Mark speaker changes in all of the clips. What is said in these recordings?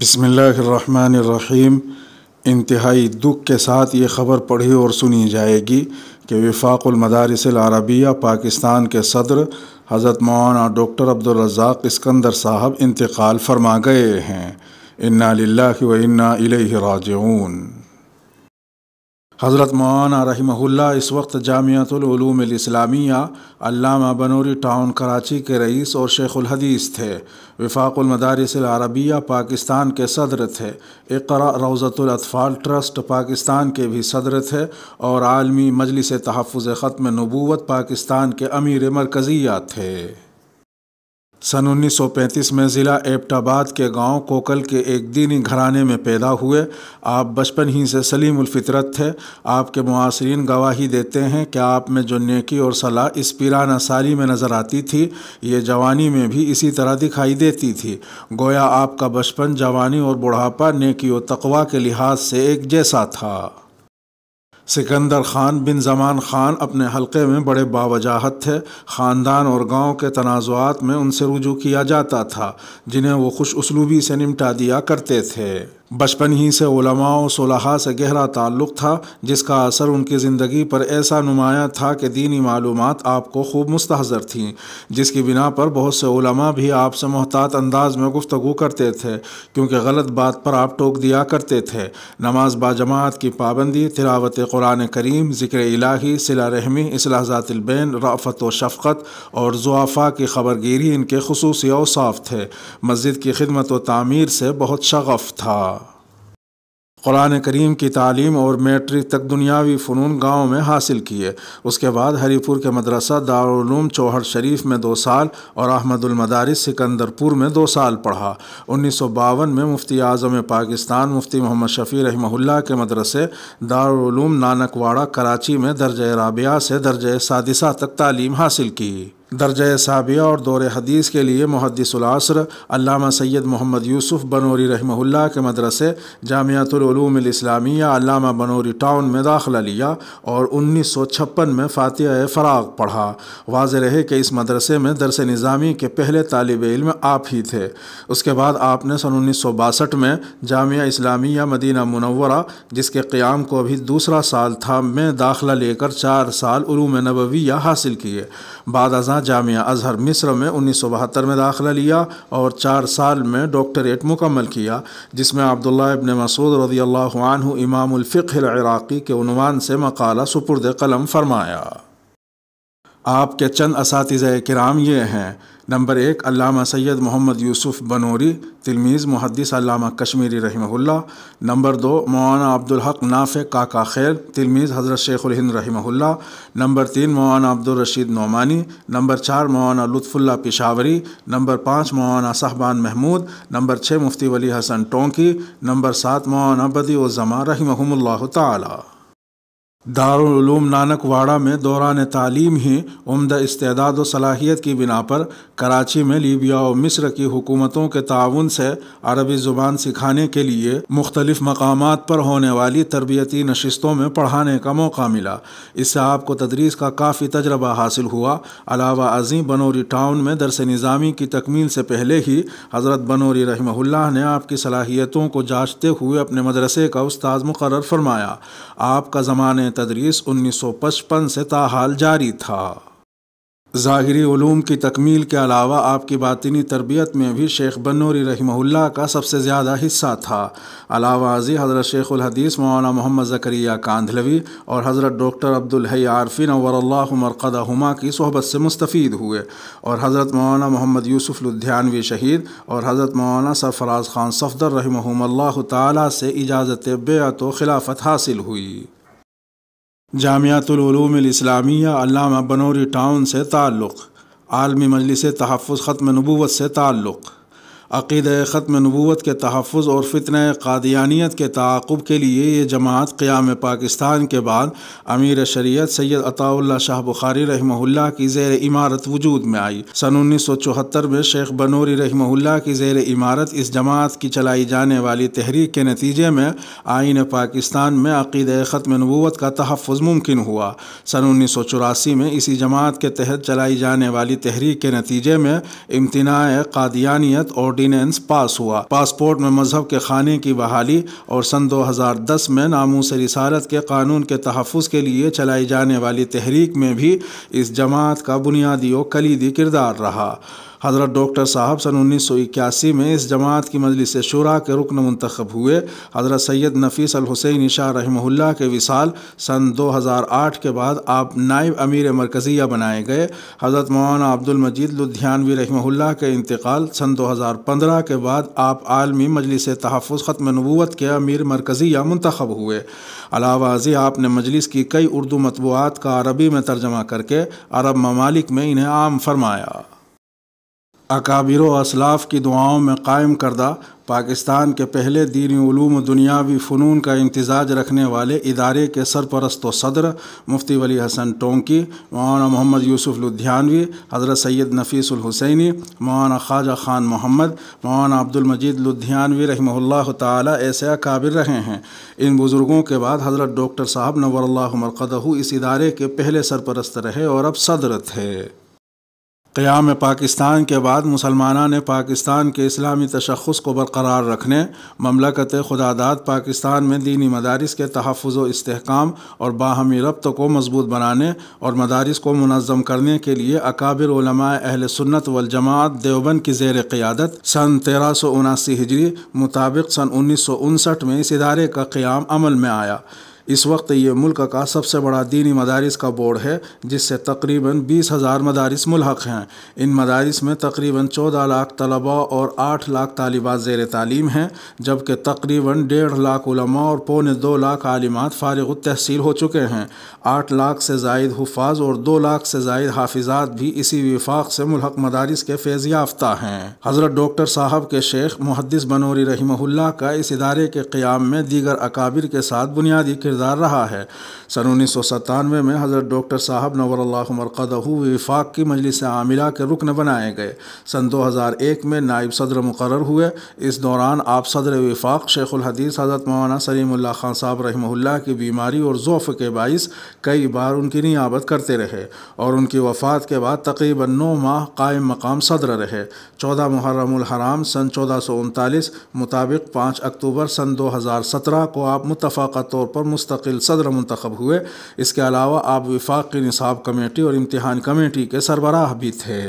Speaker 1: بسم اللہ الرحمن الرحیم۔ انتہائی دکھ کے ساتھ یہ خبر پڑھی اور سنی جائے گی کہ وفاق المدارس العربیہ پاکستان کے صدر حضرت مولانا ڈاکٹر عبدالرزاق اسکندر صاحب انتقال فرما گئے ہیں۔ انا للہ و انا الیہ راجعون۔ حضرت مولانا رحمہ اللہ اس وقت جامعۃ العلوم الاسلامیہ علامہ بنوری ٹاؤن کراچی کے رئیس اور شیخ الحدیث تھے۔ وفاق المدارس العربیہ پاکستان کے صدر تھے۔ اقرا روضۃ الاطفال ٹرسٹ پاکستان کے بھی صدر تھے اور عالمی مجلس تحفظ ختم نبوت پاکستان کے امیر مرکزیہ تھے۔ سن 1935 میں ضلع ایبٹ آباد کے گاؤں کوکل کے ایک دینی گھرانے میں پیدا ہوئے۔ آپ بچپن ہی سے سلیم الفطرت تھے۔ آپ کے معاصرین گواہی دیتے ہیں کہ آپ میں جو نیکی اور صلاح اس پیرانہ سالی میں نظر آتی تھی، یہ جوانی میں بھی اسی طرح دکھائی دیتی تھی۔ گویا آپ کا بچپن، جوانی اور بڑھاپا نیکی و تقوی کے لحاظ سے ایک جیسا تھا۔ سکندر خان بن زمان خان اپنے حلقے میں بڑے باوجاہت تھے۔ خاندان اور گاؤں کے تنازعات میں ان سے رجوع کیا جاتا تھا، جنہیں وہ خوش اسلوبی سے نمٹا دیا کرتے تھے۔ بچپن ہی سے علماء و صلحاء سے گہرا تعلق تھا، جس کا اثر ان کی زندگی پر ایسا نمایاں تھا کہ دینی معلومات آپ کو خوب مستحضر تھیں، جس کی بنا پر بہت سے علماء بھی آپ سے محتاط انداز میں گفتگو کرتے تھے، کیونکہ غلط بات پر آپ ٹوک دیا کرتے تھے۔ نماز باجماعت کی پابندی، تلاوت قرآن کریم، ذکر الہی، صلہ رحمی، اصلاح ذات البین، رأفت و شفقت اور ضعفاء کی خبرگیری ان کے خصوصی اوصاف تھے۔ مسجد کی خدمت و تعمیر سے بہت شغف تھا۔ قرآن کریم کی تعلیم اور میٹرک تک دنیاوی فنون گاؤں میں حاصل کیے۔ اس کے بعد ہری پور کے مدرسہ دارالعلوم چوہر شریف میں 2 سال اور احمد المدارس سکندر پور میں 2 سال پڑھا۔ 1952 میں مفتی اعظم پاکستان مفتی محمد شفیع رحمہ اللہ کے مدرسے دارالعلوم نانک واڑہ کراچی میں درجہ رابعہ سے درجہ سادسہ تک تعلیم حاصل کی۔ درجہ سابعہ اور دور حدیث کے لیے محدث العصر علامہ سید محمد یوسف بنوری رحمہ اللہ کے مدرسے جامعۃ العلوم الاسلامیہ علامہ بنوری ٹاؤن میں داخلہ لیا اور 1956 میں فاتحہ فراغ پڑھا۔ واضح رہے کہ اس مدرسے میں درس نظامی کے پہلے طالب علم آپ ہی تھے۔ اس کے بعد آپ نے سن 1962 میں جامعہ اسلامیہ مدینہ منورہ، جس کے قیام کو ابھی دوسرا سال تھا، میں داخلہ لے کر 4 سال علوم نبویہ حاصل کیے۔ بعد ازاں جامعہ ازہر مصر میں 1972 میں داخلہ لیا اور 4 سال میں ڈاکٹریٹ مکمل کیا، جس میں عبداللہ ابن مسعود رضی اللہ عنہ امام الفقہ العراقی کے عنوان سے مقالہ سپرد قلم فرمایا۔ آپ کے چند اساتذہ کرام یہ ہیں: نمبر 1 علامہ سید محمد یوسف بنوری، تلمیذ محدث علامہ کشمیری رحمہ اللہ۔ نمبر 2 مولانا عبدالحق نافع کاکا خیل، تلمیذ حضرت شیخ الہند رحمہ اللہ۔ نمبر 3 مولانا عبدالرشید نعمانی۔ نمبر 4 مولانا لطف اللہ پشاوری۔ نمبر 5 مولانا صاحبان محمود۔ نمبر 6 مفتی ولی حسن ٹونکی۔ نمبر 7 مولانا بدیع الزمان رحمہم اللہ تعالی۔ دارالعلوم نانک واڑہ میں دوران تعلیم ہی عمدہ استعداد و صلاحیت کی بنا پر کراچی میں لیبیا و مصر کی حکومتوں کے تعاون سے عربی زبان سکھانے کے لیے مختلف مقامات پر ہونے والی تربیتی نشستوں میں پڑھانے کا موقع ملا۔ اس سے آپ کو تدریس کا کافی تجربہ حاصل ہوا۔ علاوہ ازیں بنوری ٹاؤن میں درس نظامی کی تکمیل سے پہلے ہی حضرت بنوری رحمہ اللہ نے آپ کی صلاحیتوں کو جانچتے ہوئے اپنے مدرسے کا استاذ مقرر فرمایا۔ آپ کا زمانہ تدریس 1955 سے تاحال جاری تھا۔ ظاہری علوم کی تکمیل کے علاوہ آپ کی باطنی تربیت میں بھی شیخ بنوری رحمہ اللہ کا سب سے زیادہ حصہ تھا۔ علاوہ ازیں حضرت شیخ الحدیث مولانا محمد زکریا کاندھلوی اور حضرت ڈاکٹر عبدالحی عارفی نور اللہ مرقدہما کی صحبت سے مستفید ہوئے اور حضرت مولانا محمد یوسف لدھیانوی شہید اور حضرت مولانا سرفراز خان صفدر رحمہم اللہ تعالی سے اجازت بیعت و خلافت حاصل ہوئی۔ جامعۃ العلوم الاسلامیہ علامہ بنوری ٹاؤن سے تعلق، عالمی مجلس تحفظ ختم نبوت سے تعلق، عقیدہ ختم نبوت کے تحفظ اور فتنہ قادیانیت کے تعاقب کے لیے یہ جماعت قیام پاکستان کے بعد امیر شریعت سید عطاء اللہ شاہ بخاری رحمہ اللہ کی زیر امارت وجود میں آئی۔ سن 1974 میں شیخ بنوری رحمہ اللہ کی زیر امارت اس جماعت کی چلائی جانے والی تحریک کے نتیجے میں آئین پاکستان میں عقیدہ ختم نبوت کا تحفظ ممکن ہوا۔ سن 1984 میں اسی جماعت کے تحت چلائی جانے والی تحریک کے نتیجے میں امتناع قادیانیت اور آرڈیننس پاس ہوا۔ پاسپورٹ میں مذہب کے خانے کی بحالی اور سن 2010 میں ناموس رسالت کے قانون کے تحفظ کے لیے چلائی جانے والی تحریک میں بھی اس جماعت کا بنیادی و کلیدی کردار رہا۔ حضرت ڈاکٹر صاحب سن 1981 میں اس جماعت کی مجلس شورا کے رکن منتخب ہوئے۔ حضرت سید نفیس الحسینی شاہ رحمہ اللہ کے وصال سن 2008 کے بعد آپ نائب امیر مرکزیہ بنائے گئے۔ حضرت مولانا عبد المجید لدھیانوی رحمہ اللہ کے انتقال سن 2015 کے بعد آپ عالمی مجلس تحفظ ختم نبوت کے امیر مرکزیہ منتخب ہوئے۔ علاوہ ازیں آپ نے مجلس کی کئی اردو مطبوعات کا عربی میں ترجمہ کر کے عرب ممالک میں انہیں عام فرمایا۔ اکابر و اسلاف کی دعاؤں میں قائم کردہ پاکستان کے پہلے دینی علوم و دنیاوی فنون کا امتزاج رکھنے والے ادارے کے سرپرست و صدر مفتی ولی حسن ٹونکی، مولانا محمد یوسف لدھیانوی، حضرت سید نفیس الحسینی، مولانا خواجہ خان محمد، مولانا عبد المجید لدھیانوی رحمہ اللہ تعالی ایسے اکابر رہے ہیں۔ ان بزرگوں کے بعد حضرت ڈاکٹر صاحب نور اللہ مرقدہ اس ادارے کے پہلے سرپرست رہے اور اب صدر تھے۔ قیام پاکستان کے بعد مسلمانان نے پاکستان کے اسلامی تشخص کو برقرار رکھنے، مملکت خداداد پاکستان میں دینی مدارس کے تحفظ و استحکام اور باہمی ربط کو مضبوط بنانے اور مدارس کو منظم کرنے کے لیے اکابر علماء اہل سنت والجماعت دیوبند کی زیر قیادت سن 1379 ہجری مطابق سن 1959 میں اس ادارے کا قیام عمل میں آیا۔ اس وقت یہ ملک کا سب سے بڑا دینی مدارس کا بورڈ ہے، جس سے تقریباً 20,000 مدارس ملحق ہیں۔ ان مدارس میں تقریباً 14 لاکھ طلباء اور 8 لاکھ طالبات زیر تعلیم ہیں، جبکہ تقریباً 1.5 لاکھ علماء اور 1.25 لاکھ عالمات فارغ التحصیل ہو چکے ہیں۔ 8 لاکھ سے زائد حفاظ اور 2 لاکھ سے زائد حافظات بھی اسی وفاق سے ملحق مدارس کے فیض یافتہ ہیں۔ حضرت ڈاکٹر صاحب کے شیخ محدث بنوری رحمہ اللہ کا اس ادارے کے قیام میں دیگر اکابر کے ساتھ بنیادی کردار رہا ہے۔ سن 1997 میں حضرت ڈاکٹر صاحب نور اللہ مرقدہ وفاق کی مجلس عاملہ کے رکن بنائے گئے۔ سن 2001 میں نائب صدر مقرر ہوئے۔ اس دوران آپ صدر وفاق شیخ الحدیث حضرت مولانا سلیم اللہ خان صاحب رحمہ اللہ کی بیماری اور ضعف کے باعث کئی بار ان کی نیابت کرتے رہے اور ان کی وفات کے بعد تقریباً 9 ماہ قائم مقام صدر رہے۔ 14 محرم الحرام سن 1439 مطابق 5 اکتوبر سن 2017 کو آپ متفقہ طور پر مستقل صدر منتخب ہوئے۔ اس کے علاوہ آپ وفاق کی نصاب کمیٹی اور امتحان کمیٹی کے سربراہ بھی تھے۔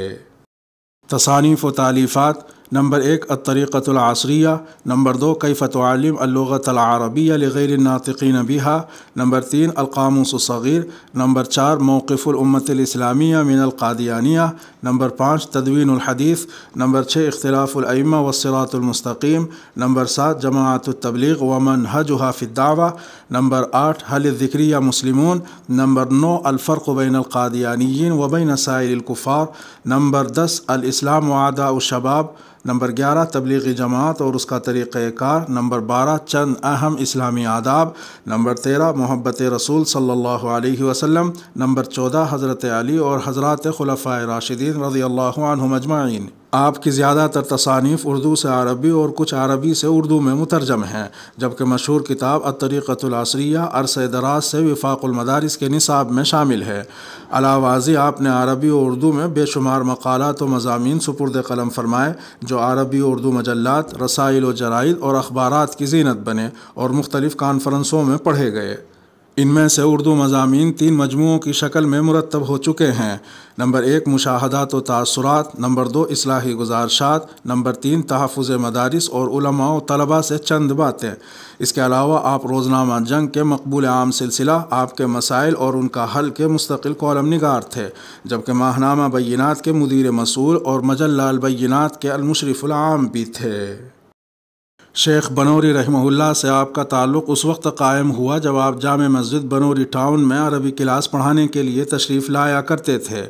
Speaker 1: تصانیف و تالیفات: نمبر 1 الطریقۃ العصریہ، نمبر 2 کیف تعلم اللغۃ العربیہ لغیر الناطقین بها، نمبر 3 القاموس الصغیر، نمبر 4 موقف الامت الاسلامیہ من القادیانیہ، نمبر 5 تدوین الحدیث، نمبر 6 اختلاف الائمہ والصراط المستقیم، نمبر 7 جماعت التبلیغ ومنہجها فی الدعوہ، نمبر 8 هل الذکریہ مسلمون، نمبر 9 الفرق بین القادیانیین وبین سائر الکفار، نمبر 10 الاسلام واعداء الشباب، نمبر 11 تبلیغی جماعت اور اس کا طریقہ کار، نمبر 12 چند اہم اسلامی آداب، نمبر 13 محبت رسول صلی اللہ علیہ وسلم، نمبر 14 حضرت علی اور حضرات خلفائے راشدین رضی اللہ عنہم اجمعین۔ آپ کی زیادہ تر تصانیف اردو سے عربی اور کچھ عربی سے اردو میں مترجم ہیں، جبکہ مشہور کتاب الطریقۃ العصریہ عرصہ دراز سے وفاق المدارس کے نصاب میں شامل ہے۔ علاوہ ازیں آپ نے عربی و اردو میں بے شمار مقالات و مضامین سپرد قلم فرمائے، جو عربی و اردو مجلات، رسائل و جرائد اور اخبارات کی زینت بنے اور مختلف کانفرنسوں میں پڑھے گئے۔ ان میں سے اردو مضامین 3 مجموعوں کی شکل میں مرتب ہو چکے ہیں۔ نمبر 1 مشاہدات و تاثرات، نمبر 2 اصلاحی گزارشات، نمبر 3 تحفظ مدارس اور علماء و طلباء سے چند باتیں۔ اس کے علاوہ آپ روزنامہ جنگ کے مقبول عام سلسلہ آپ کے مسائل اور ان کا حل کے مستقل کالم نگار تھے، جبکہ ماہنامہ بینات کے مدیر مسئول اور مجلہ البینات کے المشرف العام بھی تھے۔ شیخ بنوری رحمہ اللہ سے آپ کا تعلق اس وقت قائم ہوا جب آپ جامع مسجد بنوری ٹاؤن میں عربی کلاس پڑھانے کے لیے تشریف لایا کرتے تھے۔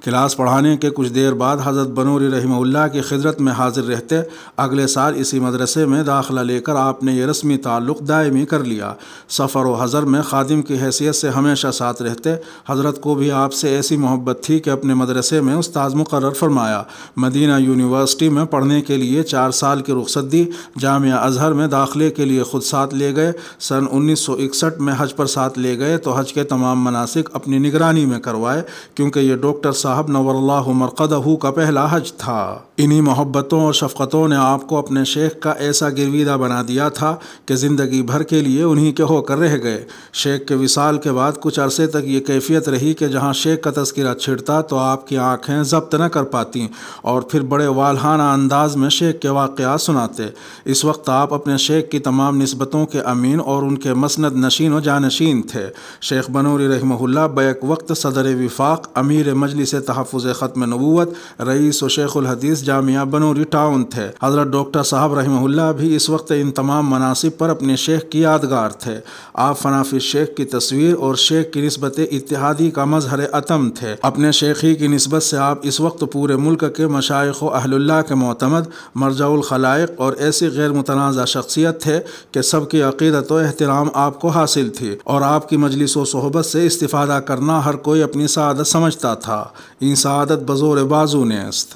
Speaker 1: کلاس پڑھانے کے کچھ دیر بعد حضرت بنوری رحمہ اللہ کی خدمت میں حاضر رہتے۔ اگلے سال اسی مدرسے میں داخلہ لے کر آپ نے یہ رسمی تعلق دائمی کر لیا۔ سفر و حضر میں خادم کی حیثیت سے ہمیشہ ساتھ رہتے۔ حضرت کو بھی آپ سے ایسی محبت تھی کہ اپنے مدرسے میں استاذ مقرر فرمایا۔ مدینہ یونیورسٹی میں پڑھنے کے لیے 4 سال کی رخصت دی۔ جامعہ جامعہ ازہر میں داخلے کے لیے خود ساتھ لے گئے۔ سن 1961 میں حج پر ساتھ لے گئے تو حج کے تمام مناسک اپنی نگرانی میں کروائے، کیونکہ یہ ڈاکٹر صاحب نور اللہ مرقدہ کا پہلا حج تھا۔ انہی محبتوں اور شفقتوں نے آپ کو اپنے شیخ کا ایسا گرویدہ بنا دیا تھا کہ زندگی بھر کے لیے انہی کے ہو کر رہ گئے۔ شیخ کے وصال کے بعد کچھ عرصے تک یہ کیفیت رہی کہ جہاں شیخ کا تذکرہ چھڑتا تو آپ کی آنکھیں ضبط نہ کر پاتیں، اور پھر بڑے والہانہ انداز میں شیخ کے واقعات سناتے۔ اس وقت آپ اپنے شیخ کی تمام نسبتوں کے امین اور ان کے مسند نشین و جانشین تھے۔ شیخ بنوری رحمہ اللہ بیک وقت صدر وفاق، امیر مجلس تحفظ ختم نبوت، رئیس و شیخ الحدیث جامعہ بنوری ٹاؤن تھے۔ حضرت ڈاکٹر صاحب رحمہ اللہ بھی اس وقت ان تمام مناصب پر اپنے شیخ کی یادگار تھے۔ آپ فنافی شیخ کی تصویر اور شیخ کی نسبت اتحادی کا مظہر عتم تھے۔ اپنے شیخی کی نسبت سے آپ اس وقت پورے ملک کے مشائخ و اہل اللہ کے معتمد، مرجع الخلائق اور ایسی غیر متنازع شخصیت تھے کہ سب کی عقیدت و احترام آپ کو حاصل تھی، اور آپ کی مجلس و صحبت سے استفادہ کرنا ہر کوئی اپنی سعادت سمجھتا تھا۔ این سعادت بزور بازو نیست۔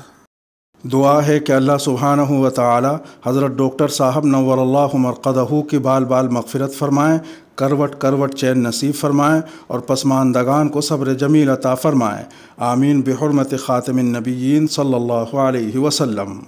Speaker 1: دعا ہے کہ اللہ سبحانہ و تعالی حضرت ڈاکٹر صاحب نور اللہ مرقدہ کی بال بال مغفرت فرمائیں، کروٹ کروٹ چین نصیب فرمائیں، اور پسماندگان کو صبر جمیل عطا فرمائیں۔ آمین بحرمت خاتم النبیین صلی اللہ علیہ وسلم۔